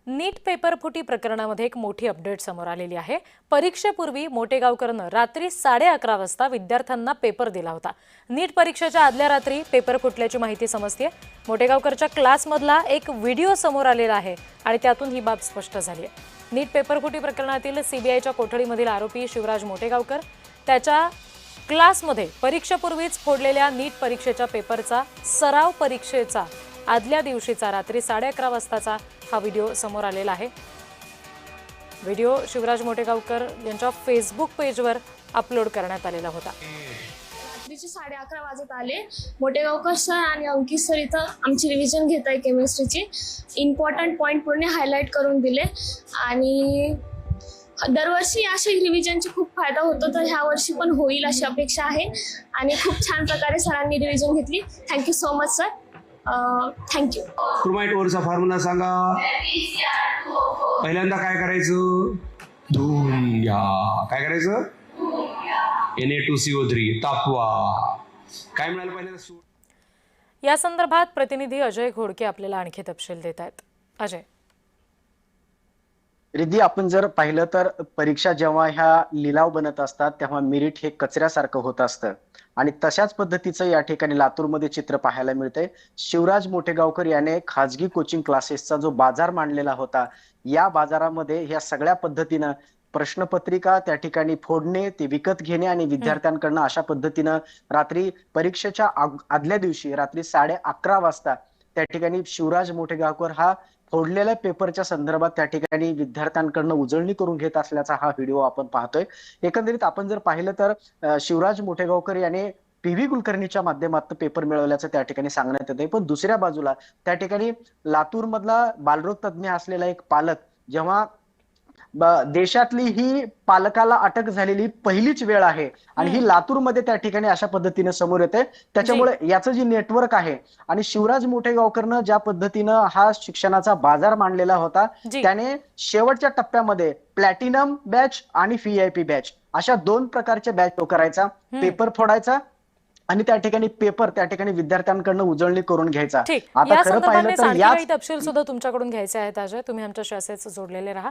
नीट paper फुटी प्रकरणामध्ये एक मोठी अपडेट समोर आलेली आहे। परीक्षेपूर्वी मोटेगावकरनं रात्री 11:30 वाजता विद्यार्थ्यांना पेपर दिला होता। नीट परीक्षेच्या आदल्या रात्री पेपर फुटल्याची माहिती समजते। मोटेगावकरच्या क्लासमधला एक व्हिडिओ समोर आलेला आहे आणि त्यातून ही बाब स्पष्ट झाली आहे। नीट पेपर फुटी प्रकरणातील सीबीआयच्या कोठडीमधील आरोपी शिवराज मोटेगावकर त्याच्या क्लासमध्ये परीक्षेपूर्वीच फोडलेल्या नीट परीक्षेच्या पेपरचा सराव परीक्षेचा आदल्या दिवशीचा रात्री 11:30 वाजताचा हा व्हिडिओ समोर आलेला आहे। व्हिडिओ शिवराज मोटेगावकर यांच्या फेसबुक पेजवर अपलोड करण्यात आलेला होता। रात्रीचे 11:30 वाजत आले। मोटेगावकर सर आणि अंकित सर इथं आमची रिव्हिजन घेत आहे केमिस्ट्रीची। इम्पॉर्टंट पॉइंट पूर्ण हायलाइट करून दिले आणि दरवर्षी अशी रिव्हिजनची खूप फायदा होतो, तर ह्या वर्षी पण होईल अशी अपेक्षा आहे आणि खूप छान प्रकारे सरांनी रिव्हिजन घेतली। Thank you so much sir. Thank you. Chromite ओरचा फॉर्म्युला सांगा। पहिल्यांदा काय करायचं? धुवून घ्या। काय करायचं? Na2CO3 तापवा। काय मिळालं पहिल्यांदा? या संदर्भात प्रतिनिधी अजय घोडके आपल्याला आणखी तपशील देत आहेत। अजय, रिद्धी, आपण जर पाहिलं तर परीक्षा जेव्हा ह्या लिलाव बनत असतात तेव्हा मेरिट हे कचऱ्यासारखं होत असतं आणि तशाच पद्धतीचं या ठिकाणी लातूरमध्ये चित्र पाहायला मिळतंय। शिवराज मोटेगावकर याने खाजगी कोचिंग क्लासेसचा जो बाजार मांडलेला होता, या बाजारामध्ये ह्या सगळ्या पद्धतीनं प्रश्नपत्रिका त्या ठिकाणी फोडणे, ते विकत घेणे आणि विद्यार्थ्यांकडनं अशा पद्धतीनं रात्री परीक्षेच्या आदल्या दिवशी रात्री 11:30 वाजता त्या ठिकाणी शिवराज मोटेगावकर हा फोडलेल्या पेपरच्या संदर्भात त्या ठिकाणी विद्यार्थ्यांकडनं उजळणी करून घेत असल्याचा हा व्हिडिओ आपण पाहतोय। एकंदरीत आपण जर पाहिलं तर शिवराज मोटेगावकर याने PV कुलकर्णीच्या माध्यमातून पेपर मिळवल्याचं त्या ठिकाणी सांगण्यात येतंय। पण दुसऱ्या बाजूला त्या ठिकाणी लातूर मधला बालरोग तज्ञ असलेला एक पालक जेव्हा देशातली ही पालकाला अटक झालेली पहिलीच वेळ आहे आणि ही लातूरमध्ये त्या ठिकाणी अशा पद्धतीने समोर येते, त्याच्यामुळे याचं जे नेटवर्क आहे आणि शिवराज मोटेगावकरनं ज्या पद्धतीनं हा शिक्षणाचा बाजार मांडलेला होता, त्याने शेवटच्या टप्प्यामध्ये प्लॅटिनम बॅच आणि VIP बॅच अशा 2 प्रकारच्या बॅच करायचा, पेपर फोडायचा आणि त्या ठिकाणी पेपर त्या ठिकाणी विद्यार्थ्यांकडनं उजळणी करून घ्यायचा। आता खरं पाहिलं तर या तपशील सुद्धा तुमच्याकडून घ्यायचे आहेत अजय, तुम्ही आमच्याशी असेच जोडलेले राहा।